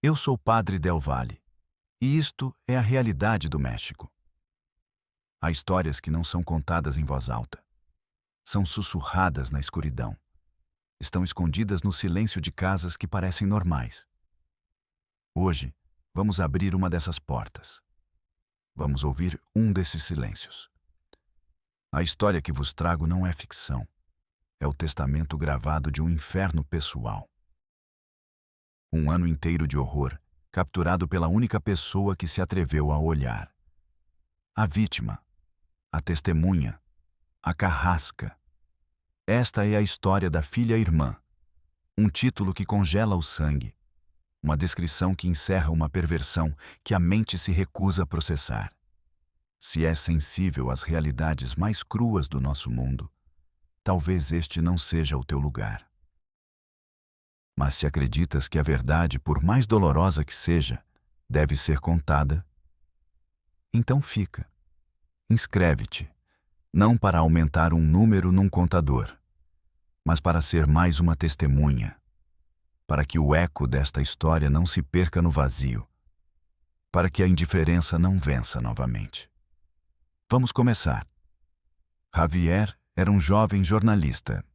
Eu sou Padre Del Valle, e isto é a realidade do México. Há histórias que não são contadas em voz alta. São sussurradas na escuridão. Estão escondidas no silêncio de casas que parecem normais. Hoje, vamos abrir uma dessas portas. Vamos ouvir um desses silêncios. A história que vos trago não é ficção. É o testamento gravado de um inferno pessoal. Um ano inteiro de horror, capturado pela única pessoa que se atreveu a olhar. A vítima, a testemunha, a carrasca. Esta é a história da filha-irmã. Um título que congela o sangue. Uma descrição que encerra uma perversão que a mente se recusa a processar. Se é sensível às realidades mais cruas do nosso mundo, talvez este não seja o teu lugar. Mas se acreditas que a verdade, por mais dolorosa que seja, deve ser contada, então fica. Inscreve-te, não para aumentar um número num contador, mas para ser mais uma testemunha, para que o eco desta história não se perca no vazio, para que a indiferença não vença novamente. Vamos começar. Javier era um jovem jornalista.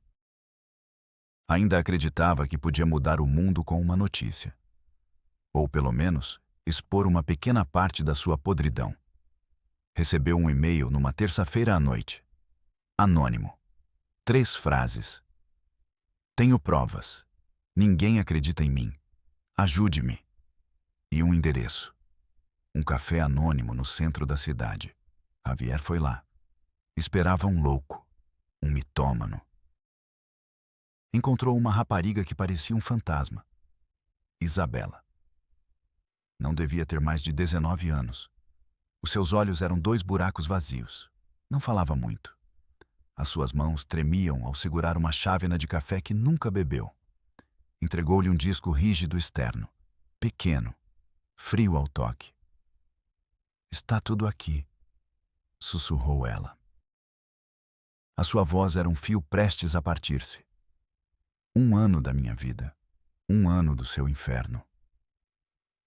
Ainda acreditava que podia mudar o mundo com uma notícia. Ou, pelo menos, expor uma pequena parte da sua podridão. Recebeu um e-mail numa terça-feira à noite. Anônimo. 3 frases. Tenho provas. Ninguém acredita em mim. Ajude-me. E um endereço. Um café anônimo no centro da cidade. Javier foi lá. Esperava um louco. Um mitômano. Encontrou uma rapariga que parecia um fantasma. Isabela. Não devia ter mais de 19 anos. Os seus olhos eram 2 buracos vazios. Não falava muito. As suas mãos tremiam ao segurar uma chávena de café que nunca bebeu. Entregou-lhe um disco rígido externo, pequeno, frio ao toque. Está tudo aqui, sussurrou ela. A sua voz era um fio prestes a partir-se. 1 ano da minha vida, 1 ano do seu inferno.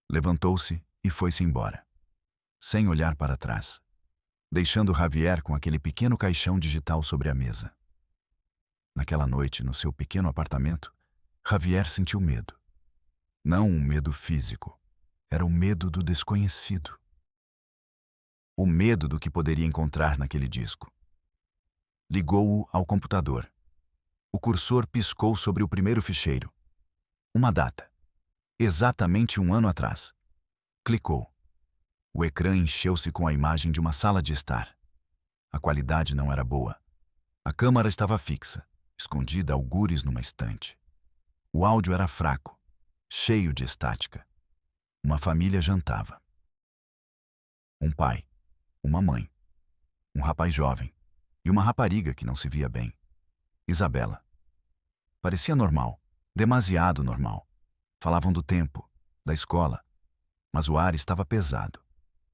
Levantou-se e foi-se embora, sem olhar para trás, deixando Javier com aquele pequeno caixão digital sobre a mesa. Naquela noite, no seu pequeno apartamento, Javier sentiu medo. Não um medo físico, era o medo do desconhecido. O medo do que poderia encontrar naquele disco. Ligou-o ao computador. O cursor piscou sobre o primeiro ficheiro. Uma data. Exatamente 1 ano atrás. Clicou. O ecrã encheu-se com a imagem de uma sala de estar. A qualidade não era boa. A câmera estava fixa, escondida a algures numa estante. O áudio era fraco, cheio de estática. Uma família jantava. Um pai, uma mãe, um rapaz jovem e uma rapariga que não se via bem. Isabela. Parecia normal, demasiado normal. Falavam do tempo, da escola, mas o ar estava pesado.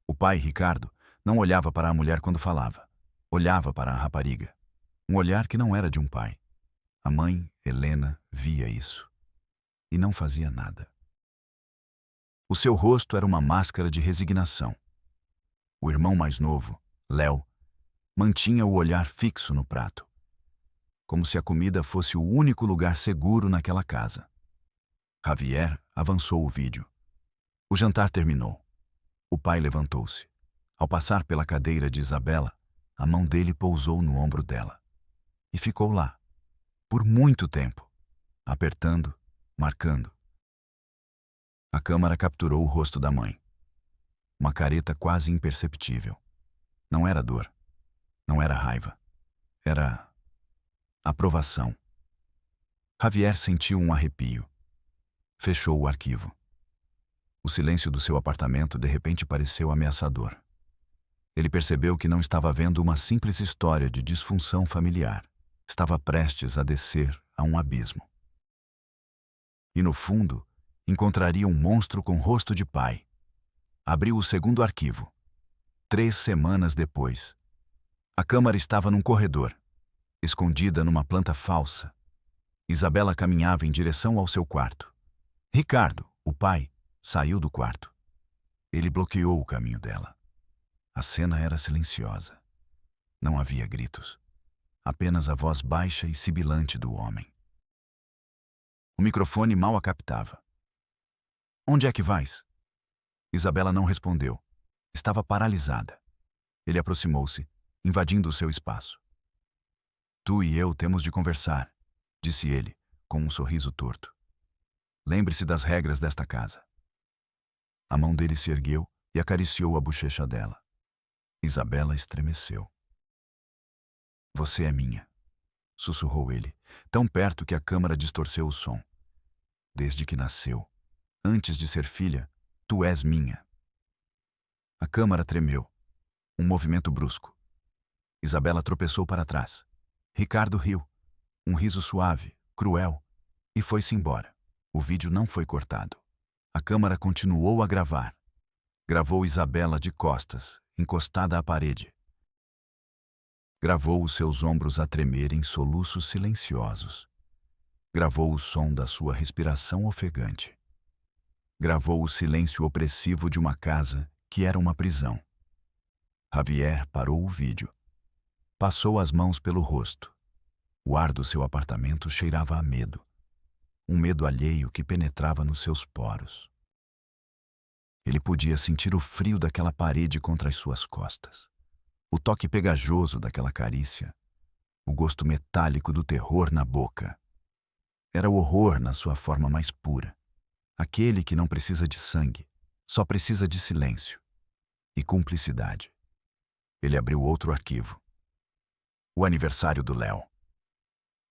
O pai, Ricardo, não olhava para a mulher quando falava. Olhava para a rapariga. Um olhar que não era de um pai. A mãe, Helena, via isso. E não fazia nada. O seu rosto era uma máscara de resignação. O irmão mais novo, Léo, mantinha o olhar fixo no prato, como se a comida fosse o único lugar seguro naquela casa. Javier avançou o vídeo. O jantar terminou. O pai levantou-se. Ao passar pela cadeira de Isabela, a mão dele pousou no ombro dela. E ficou lá, por muito tempo, apertando, marcando. A câmera capturou o rosto da mãe. Uma careta quase imperceptível. Não era dor. Não era raiva. Era aprovação. Javier sentiu um arrepio. Fechou o arquivo. O silêncio do seu apartamento de repente pareceu ameaçador. Ele percebeu que não estava vendo uma simples história de disfunção familiar. Estava prestes a descer a um abismo. E no fundo, encontraria um monstro com rosto de pai. Abriu o segundo arquivo. 3 semanas depois. A câmara estava num corredor, escondida numa planta falsa. Isabela caminhava em direção ao seu quarto. Ricardo, o pai, Saiu do quarto. Ele bloqueou o caminho dela. A cena era silenciosa. Não havia gritos. Apenas a voz baixa e sibilante do homem. O microfone mal a captava. Onde é que vais? Isabela não respondeu. Estava paralisada. Ele aproximou-se, invadindo o seu espaço. Tu e eu temos de conversar, disse ele, com um sorriso torto. Lembre-se das regras desta casa. A mão dele se ergueu e acariciou a bochecha dela. Isabela estremeceu. Você é minha, sussurrou ele, tão perto que a câmara distorceu o som. Desde que nasceu, antes de ser filha, tu és minha. A câmara tremeu. Um movimento brusco. Isabela tropeçou para trás. Ricardo riu. Um riso suave, cruel, e foi-se embora. O vídeo não foi cortado. A câmara continuou a gravar. Gravou Isabela de costas, encostada à parede. Gravou os seus ombros a tremer em soluços silenciosos. Gravou o som da sua respiração ofegante. Gravou o silêncio opressivo de uma casa que era uma prisão. Javier parou o vídeo. Passou as mãos pelo rosto. O ar do seu apartamento cheirava a medo. Um medo alheio que penetrava nos seus poros. Ele podia sentir o frio daquela parede contra as suas costas. O toque pegajoso daquela carícia. O gosto metálico do terror na boca. Era o horror na sua forma mais pura. Aquele que não precisa de sangue, só precisa de silêncio e cumplicidade. Ele abriu outro arquivo. O aniversário do Léo.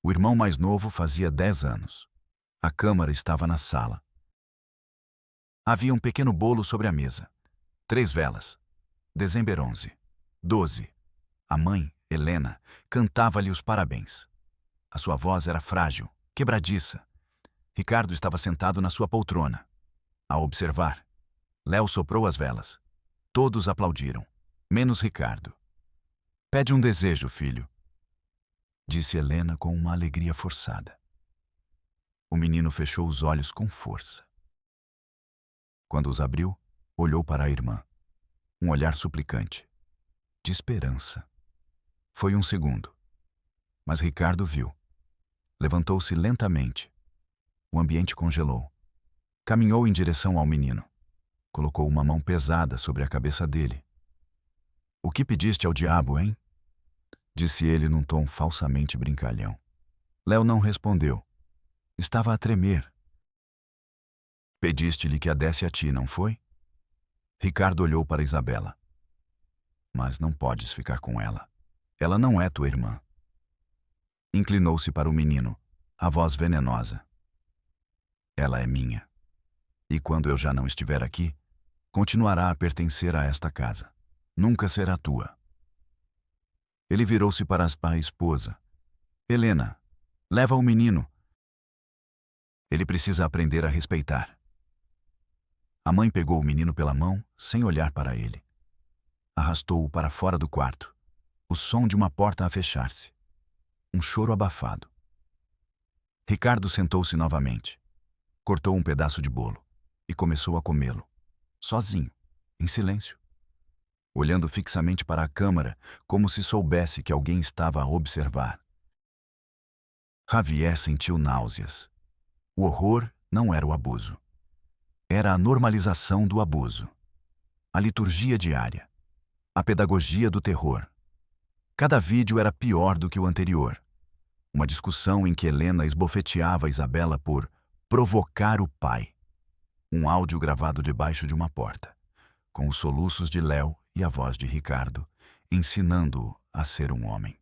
O irmão mais novo fazia 10 anos. A câmara estava na sala. Havia um pequeno bolo sobre a mesa. 3 velas. Dezembro 11. 12. A mãe, Helena, cantava-lhe os parabéns. A sua voz era frágil, quebradiça. Ricardo estava sentado na sua poltrona. A observar, Léo soprou as velas. Todos aplaudiram, menos Ricardo. Pede um desejo, filho, disse Helena com uma alegria forçada. O menino fechou os olhos com força. Quando os abriu, olhou para a irmã. Um olhar suplicante, de esperança. Foi um segundo, mas Ricardo viu. Levantou-se lentamente. O ambiente congelou. Caminhou em direção ao menino. Colocou uma mão pesada sobre a cabeça dele. O que pediste ao diabo, hein? Disse ele num tom falsamente brincalhão. Léo não respondeu. Estava a tremer. Pediste-lhe que a desse a ti, não foi? Ricardo olhou para Isabela. Mas não podes ficar com ela. Ela não é tua irmã. Inclinou-se para o menino, a voz venenosa. Ela é minha. E quando eu já não estiver aqui, continuará a pertencer a esta casa. Nunca será tua. Ele virou-se para a esposa. Helena, leva o menino. Ele precisa aprender a respeitar. A mãe pegou o menino pela mão, sem olhar para ele. Arrastou-o para fora do quarto. O som de uma porta a fechar-se. Um choro abafado. Ricardo sentou-se novamente. Cortou um pedaço de bolo e começou a comê-lo, sozinho, em silêncio, olhando fixamente para a câmara como se soubesse que alguém estava a observar. Javier sentiu náuseas. O horror não era o abuso. Era a normalização do abuso. A liturgia diária. A pedagogia do terror. Cada vídeo era pior do que o anterior. Uma discussão em que Helena esbofeteava Isabela por provocar o pai. Um áudio gravado debaixo de uma porta, com os soluços de Léo e a voz de Ricardo, ensinando-o a ser um homem.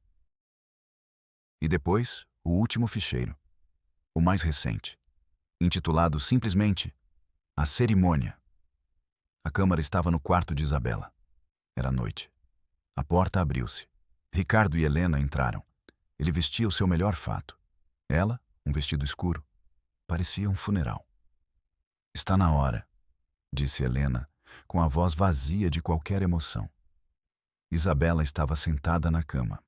E depois, o último ficheiro, o mais recente, intitulado simplesmente A Cerimônia. A câmara estava no quarto de Isabela. Era noite. A porta abriu-se. Ricardo e Helena entraram. Ele vestia o seu melhor fato. Ela, um vestido escuro. Parecia um funeral. Está na hora, disse Helena, com a voz vazia de qualquer emoção. Isabela estava sentada na cama.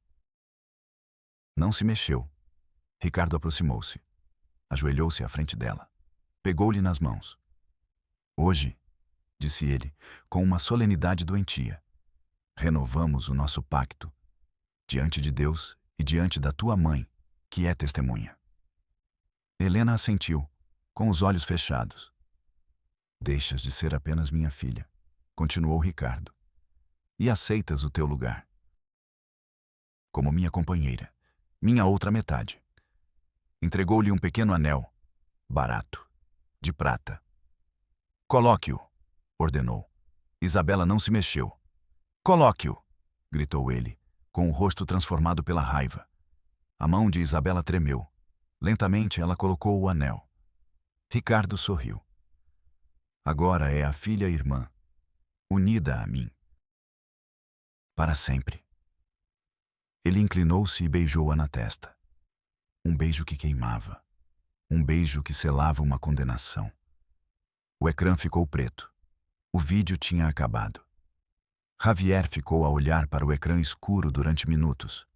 Não se mexeu. Ricardo aproximou-se. Ajoelhou-se à frente dela. Pegou-lhe nas mãos. Hoje, disse ele, com uma solenidade doentia, renovamos o nosso pacto, diante de Deus e diante da tua mãe, que é testemunha. Helena assentiu, com os olhos fechados. Deixas de ser apenas minha filha, continuou Ricardo, e aceitas o teu lugar. Como minha companheira, minha outra metade. Entregou-lhe um pequeno anel, barato, de prata. Coloque-o, ordenou. Isabela não se mexeu. Coloque-o, gritou ele, com o rosto transformado pela raiva. A mão de Isabela tremeu. Lentamente ela colocou o anel. Ricardo sorriu. Agora é a filha irmã, unida a mim. Para sempre. Ele inclinou-se e beijou-a na testa. Um beijo que queimava. Um beijo que selava uma condenação. O ecrã ficou preto. O vídeo tinha acabado. Javier ficou a olhar para o ecrã escuro durante minutos.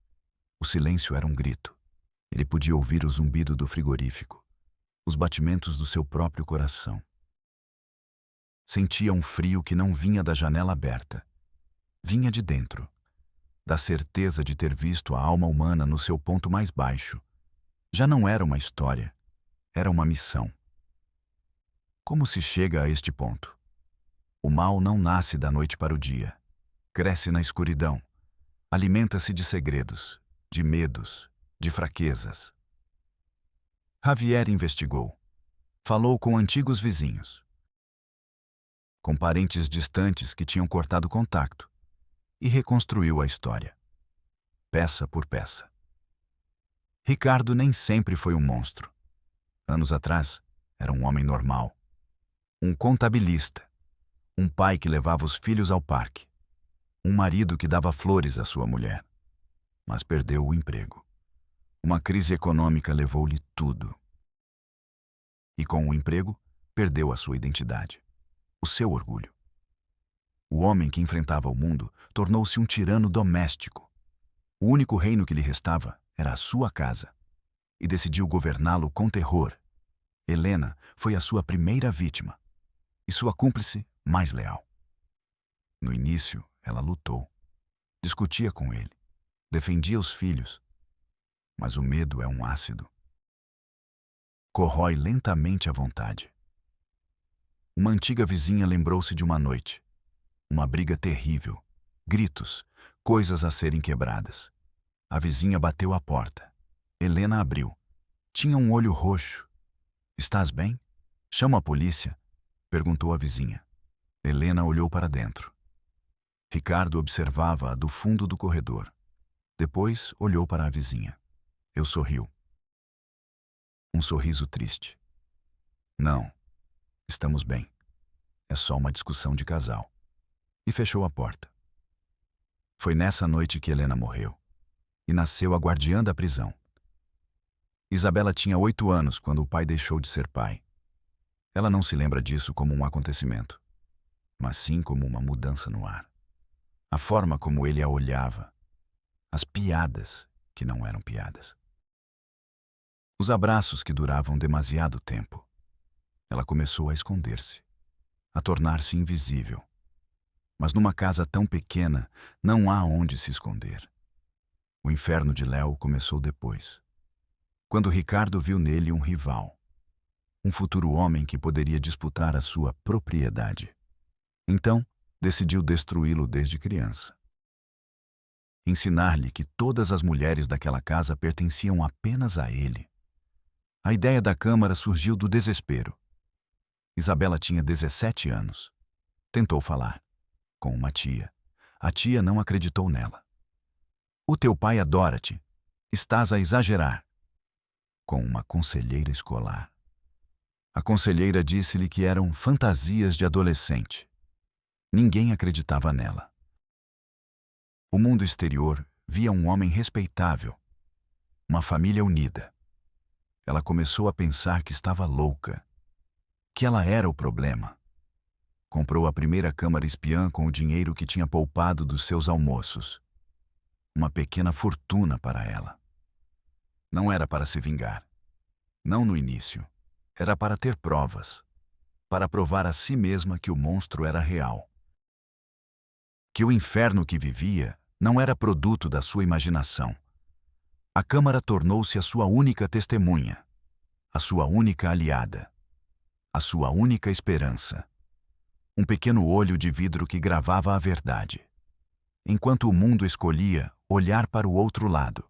O silêncio era um grito. Ele podia ouvir o zumbido do frigorífico, os batimentos do seu próprio coração. Sentia um frio que não vinha da janela aberta. Vinha de dentro, da certeza de ter visto a alma humana no seu ponto mais baixo. Já não era uma história, era uma missão. Como se chega a este ponto? O mal não nasce da noite para o dia. Cresce na escuridão. Alimenta-se de segredos, de medos, de fraquezas. Javier investigou. Falou com antigos vizinhos, com parentes distantes que tinham cortado contato, e reconstruiu a história, peça por peça. Ricardo nem sempre foi um monstro. Anos atrás, era um homem normal. Um contabilista. Um pai que levava os filhos ao parque. Um marido que dava flores à sua mulher. Mas perdeu o emprego. Uma crise econômica levou-lhe tudo. E com o emprego, perdeu a sua identidade, o seu orgulho. O homem que enfrentava o mundo tornou-se um tirano doméstico. O único reino que lhe restava era a sua casa, e decidiu governá-lo com terror. Helena foi a sua primeira vítima, e sua cúmplice mais leal. No início, ela lutou, discutia com ele, defendia os filhos, mas o medo é um ácido. Corrói lentamente a vontade. Uma antiga vizinha lembrou-se de uma noite. Uma briga terrível, gritos, coisas a serem quebradas. A vizinha bateu à porta. Helena abriu. Tinha um olho roxo. "Estás bem? Chamo a polícia?" perguntou a vizinha. Helena olhou para dentro. Ricardo observava-a do fundo do corredor. Depois olhou para a vizinha. Eu sorriu. Um sorriso triste. "Não, estamos bem. É só uma discussão de casal." E fechou a porta. Foi nessa noite que Helena morreu. E nasceu a guardiã da prisão. Isabela tinha 8 anos quando o pai deixou de ser pai. Ela não se lembra disso como um acontecimento, mas sim como uma mudança no ar. A forma como ele a olhava. As piadas que não eram piadas. Os abraços que duravam demasiado tempo. Ela começou a esconder-se, a tornar-se invisível. Mas numa casa tão pequena, não há onde se esconder. O inferno de Léo começou depois, quando Ricardo viu nele um rival, um futuro homem que poderia disputar a sua propriedade. Então, decidiu destruí-lo desde criança. Ensinar-lhe que todas as mulheres daquela casa pertenciam apenas a ele. A ideia da câmara surgiu do desespero. Isabela tinha 17 anos. Tentou falar, com uma tia. A tia não acreditou nela. "O teu pai adora-te. Estás a exagerar." Com uma conselheira escolar. A conselheira disse-lhe que eram fantasias de adolescente. Ninguém acreditava nela. O mundo exterior via um homem respeitável, uma família unida. Ela começou a pensar que estava louca, que ela era o problema. Comprou a primeira câmara espiã com o dinheiro que tinha poupado dos seus almoços. Uma pequena fortuna para ela. Não era para se vingar. Não no início. Era para ter provas. para provar a si mesma que o monstro era real. Que o inferno que vivia não era produto da sua imaginação. A câmara tornou-se a sua única testemunha, a sua única aliada, a sua única esperança. Um pequeno olho de vidro que gravava a verdade, enquanto o mundo escolhia olhar para o outro lado.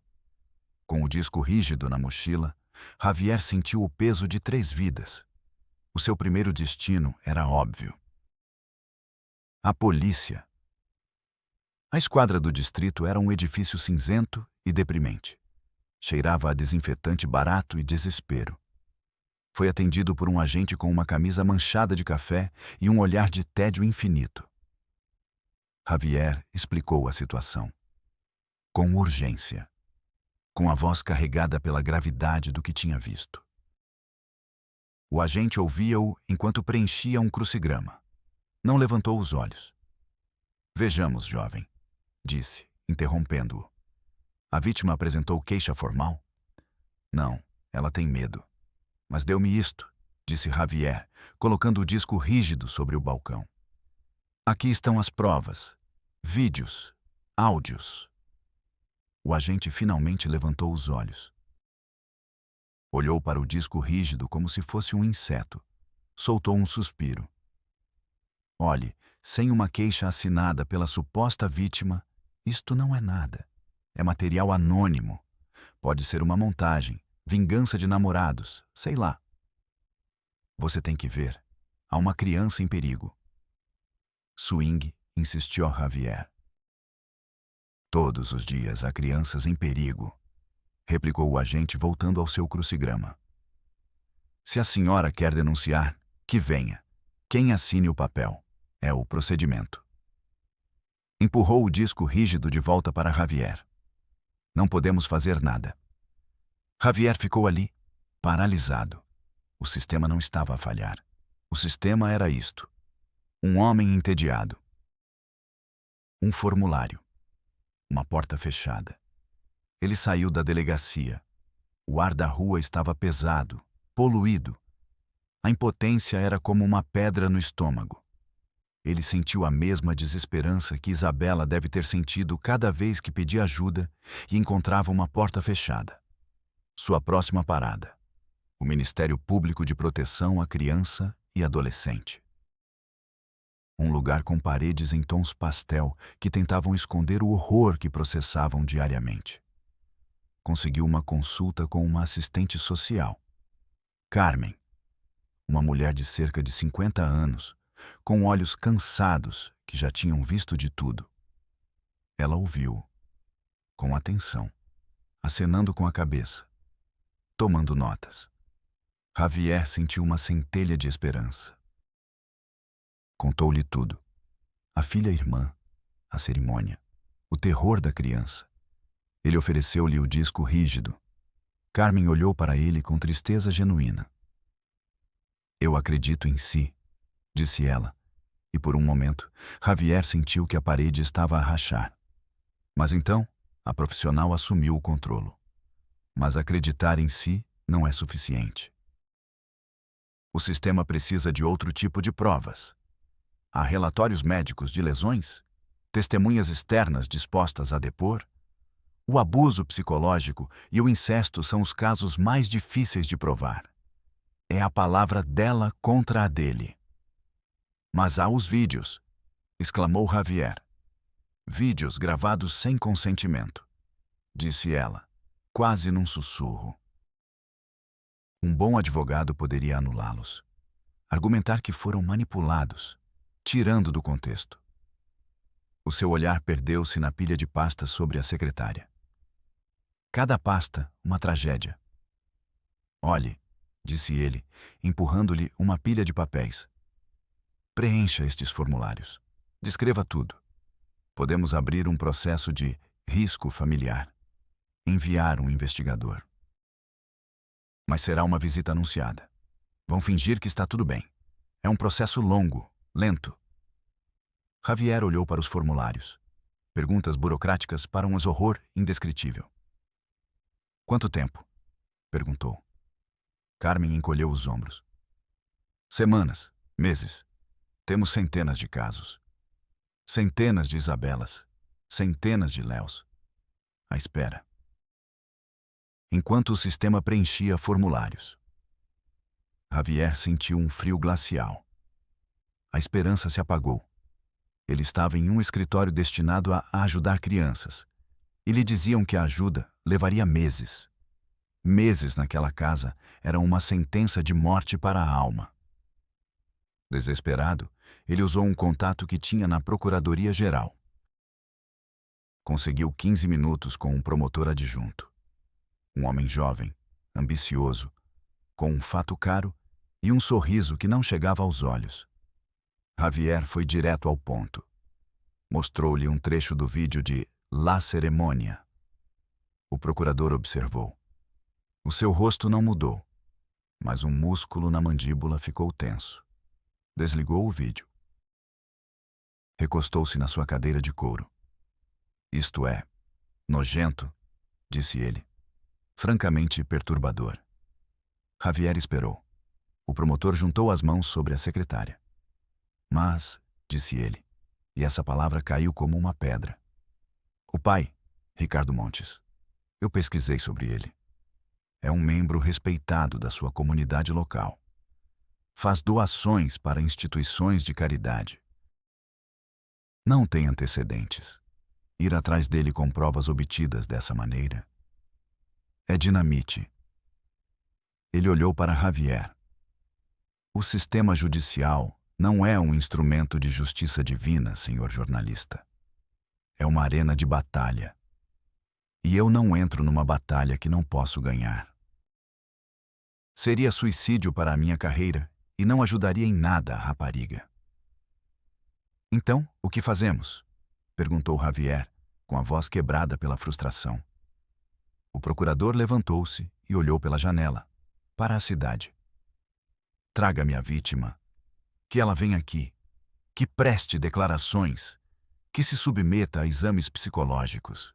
Com o disco rígido na mochila, Javier sentiu o peso de 3 vidas. O seu primeiro destino era óbvio. A polícia. A esquadra do distrito era um edifício cinzento e deprimente. Cheirava a desinfetante barato e desespero. Foi atendido por um agente com uma camisa manchada de café e um olhar de tédio infinito. Javier explicou a situação. Com urgência. Com a voz carregada pela gravidade do que tinha visto. O agente ouvia-o enquanto preenchia um crucigrama. Não levantou os olhos. Vejamos, jovem, disse, interrompendo-o. A vítima apresentou queixa formal? Não, ela tem medo. Mas deu-me isto, disse Javier, colocando o disco rígido sobre o balcão. Aqui estão as provas, vídeos, áudios. O agente finalmente levantou os olhos. Olhou para o disco rígido como se fosse um inseto. Soltou um suspiro. Olhe, sem uma queixa assinada pela suposta vítima, isto não é nada. É material anônimo. Pode ser uma montagem, vingança de namorados, sei lá. Você tem que ver. Há uma criança em perigo. Swing, insistiu Javier. Todos os dias há crianças em perigo, replicou o agente voltando ao seu crucigrama. Se a senhora quer denunciar, que venha. Quem assine o papel. É o procedimento. Empurrou o disco rígido de volta para Javier. Não podemos fazer nada. Javier ficou ali, paralisado. O sistema não estava a falhar. O sistema era isto. Um homem entediado. Um formulário. Uma porta fechada. Ele saiu da delegacia. O ar da rua estava pesado, poluído. A impotência era como uma pedra no estômago. Ele sentiu a mesma desesperança que Isabela deve ter sentido cada vez que pedia ajuda e encontrava uma porta fechada. Sua próxima parada: o Ministério Público de Proteção à Criança e Adolescente. Um lugar com paredes em tons pastel que tentavam esconder o horror que processavam diariamente. Conseguiu uma consulta com uma assistente social. Carmen, uma mulher de cerca de 50 anos, com olhos cansados que já tinham visto de tudo. Ela ouviu, com atenção, acenando com a cabeça, tomando notas. Javier sentiu uma centelha de esperança. Contou-lhe tudo. A filha irmã, a cerimônia, o terror da criança. Ele ofereceu-lhe o disco rígido. Carmen olhou para ele com tristeza genuína. Eu acredito em si, disse ela, e por um momento, Javier sentiu que a parede estava a rachar. Mas então, a profissional assumiu o controlo. Mas acreditar em si não é suficiente. O sistema precisa de outro tipo de provas. Há relatórios médicos de lesões? Testemunhas externas dispostas a depor? O abuso psicológico e o incesto são os casos mais difíceis de provar. É a palavra dela contra a dele. Mas há os vídeos, exclamou Javier. Vídeos gravados sem consentimento, disse ela, quase num sussurro. Um bom advogado poderia anulá-los, argumentar que foram manipulados, tirando do contexto. O seu olhar perdeu-se na pilha de pastas sobre a secretária. Cada pasta, uma tragédia. Olhe, disse ele, empurrando-lhe uma pilha de papéis. Preencha estes formulários. Descreva tudo. Podemos abrir um processo de risco familiar. Enviar um investigador. Mas será uma visita anunciada. Vão fingir que está tudo bem. É um processo longo, lento. Javier olhou para os formulários. Perguntas burocráticas para um horror indescritível. Quanto tempo? Perguntou. Carmen encolheu os ombros. Semanas, Meses. Temos centenas de casos. Centenas de Isabelas. Centenas de Léos. À espera. Enquanto o sistema preenchia formulários, Javier sentiu um frio glacial. A esperança se apagou. Ele estava em um escritório destinado a ajudar crianças, e lhe diziam que a ajuda levaria meses. Meses naquela casa eram uma sentença de morte para a alma. Desesperado, ele usou um contato que tinha na Procuradoria-Geral. Conseguiu 15 minutos com um promotor adjunto. Um homem jovem, ambicioso, com um fato caro e um sorriso que não chegava aos olhos. Javier foi direto ao ponto. Mostrou-lhe um trecho do vídeo de La Cerimônia. O procurador observou. O seu rosto não mudou, mas um músculo na mandíbula ficou tenso. Desligou o vídeo. Recostou-se na sua cadeira de couro. Isto é nojento, disse ele. Francamente perturbador. Javier esperou. O promotor juntou as mãos sobre a secretária. Mas, disse ele, e essa palavra caiu como uma pedra. O pai, Ricardo Montes. Eu pesquisei sobre ele. É um membro respeitado da sua comunidade local. Faz doações para instituições de caridade. Não tem antecedentes. Ir atrás dele com provas obtidas dessa maneira é dinamite. Ele olhou para Javier. O sistema judicial não é um instrumento de justiça divina, senhor jornalista. É uma arena de batalha. E eu não entro numa batalha que não posso ganhar. Seria suicídio para a minha carreira e não ajudaria em nada a rapariga. Então, o que fazemos? Perguntou Javier, com a voz quebrada pela frustração. O procurador levantou-se e olhou pela janela, para a cidade. Traga-me a vítima. Que ela venha aqui. Que preste declarações. Que se submeta a exames psicológicos.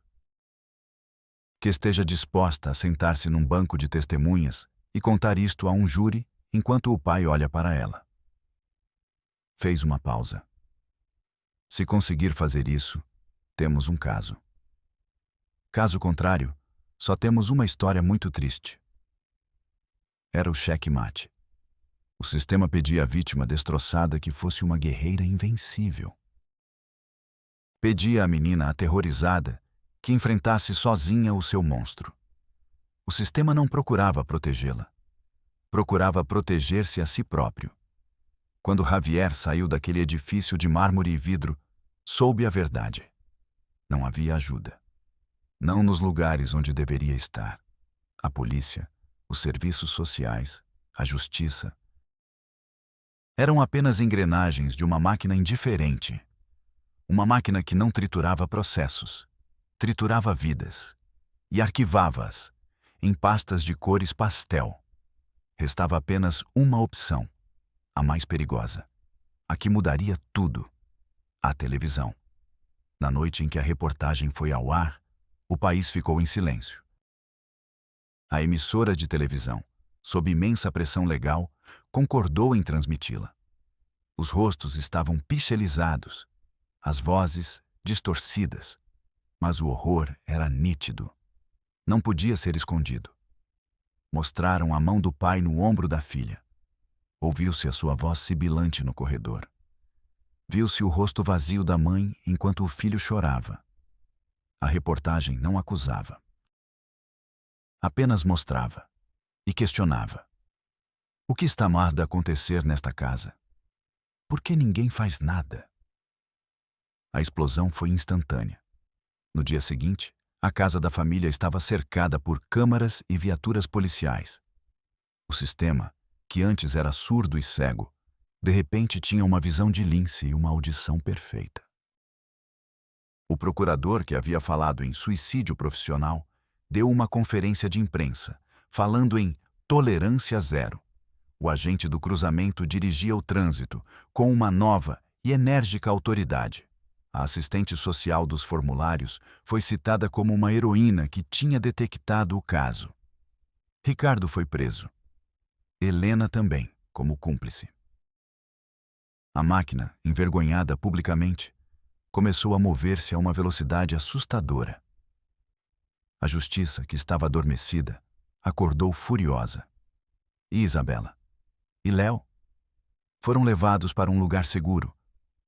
Que esteja disposta a sentar-se num banco de testemunhas e contar isto a um júri enquanto o pai olha para ela. Fez uma pausa. Se conseguir fazer isso, temos um caso. Caso contrário, só temos uma história muito triste. Era o xeque-mate. O sistema pedia à vítima destroçada que fosse uma guerreira invencível. Pedia à menina aterrorizada que enfrentasse sozinha o seu monstro. O sistema não procurava protegê-la. Procurava proteger-se a si próprio. Quando Javier saiu daquele edifício de mármore e vidro, soube a verdade. Não havia ajuda. Não nos lugares onde deveria estar. A polícia, os serviços sociais, a justiça. Eram apenas engrenagens de uma máquina indiferente. Uma máquina que não triturava processos, triturava vidas e arquivava-as em pastas de cores pastel. Restava apenas uma opção, a mais perigosa, a que mudaria tudo: a televisão. Na noite em que a reportagem foi ao ar, o país ficou em silêncio. A emissora de televisão, sob imensa pressão legal, concordou em transmiti-la. Os rostos estavam pixelizados, as vozes distorcidas, mas o horror era nítido. Não podia ser escondido. Mostraram a mão do pai no ombro da filha. Ouviu-se a sua voz sibilante no corredor. Viu-se o rosto vazio da mãe enquanto o filho chorava. A reportagem não acusava. Apenas mostrava e questionava. O que está mal de acontecer nesta casa? Por que ninguém faz nada? A explosão foi instantânea. No dia seguinte, a casa da família estava cercada por câmaras e viaturas policiais. O sistema, que antes era surdo e cego, de repente tinha uma visão de lince e uma audição perfeita. O procurador, que havia falado em suicídio profissional, deu uma conferência de imprensa, falando em tolerância zero. O agente do cruzamento dirigia o trânsito com uma nova e enérgica autoridade. A assistente social dos formulários foi citada como uma heroína que tinha detectado o caso. Ricardo foi preso. Helena também, como cúmplice. A máquina, envergonhada publicamente, começou a mover-se a uma velocidade assustadora. A justiça, que estava adormecida, acordou furiosa. E Isabela? E Léo? Foram levados para um lugar seguro,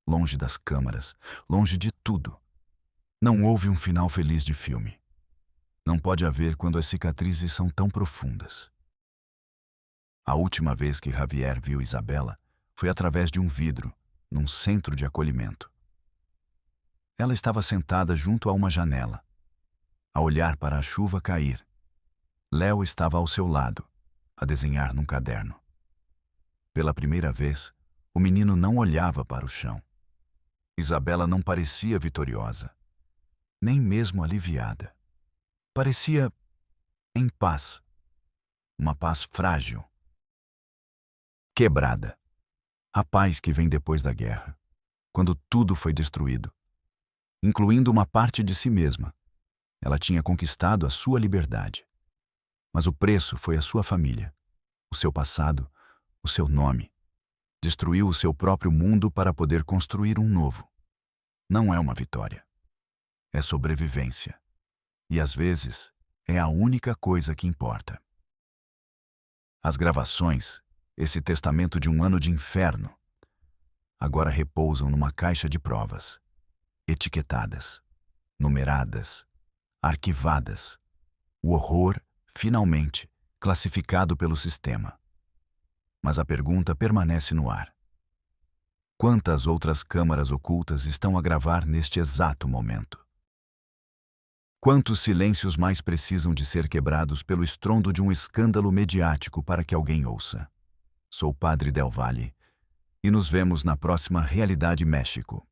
longe das câmaras, longe de tudo. Não houve um final feliz de filme. Não pode haver quando as cicatrizes são tão profundas. A última vez que Javier viu Isabela foi através de um vidro, num centro de acolhimento. Ela estava sentada junto a uma janela, a olhar para a chuva cair. Léo estava ao seu lado, a desenhar num caderno. Pela primeira vez, o menino não olhava para o chão. Isabela não parecia vitoriosa, nem mesmo aliviada. Parecia em paz, uma paz frágil, quebrada. A paz que vem depois da guerra, quando tudo foi destruído, incluindo uma parte de si mesma. Ela tinha conquistado a sua liberdade. Mas o preço foi a sua família, o seu passado, o seu nome. Destruiu o seu próprio mundo para poder construir um novo. Não é uma vitória. É sobrevivência. E às vezes, é a única coisa que importa. As gravações, esse testamento de um ano de inferno, agora repousam numa caixa de provas, etiquetadas, numeradas, arquivadas. O horror, finalmente, classificado pelo sistema. Mas a pergunta permanece no ar. Quantas outras câmaras ocultas estão a gravar neste exato momento? Quantos silêncios mais precisam de ser quebrados pelo estrondo de um escândalo mediático para que alguém ouça? Sou Padre Del Valle e nos vemos na próxima Realidade México.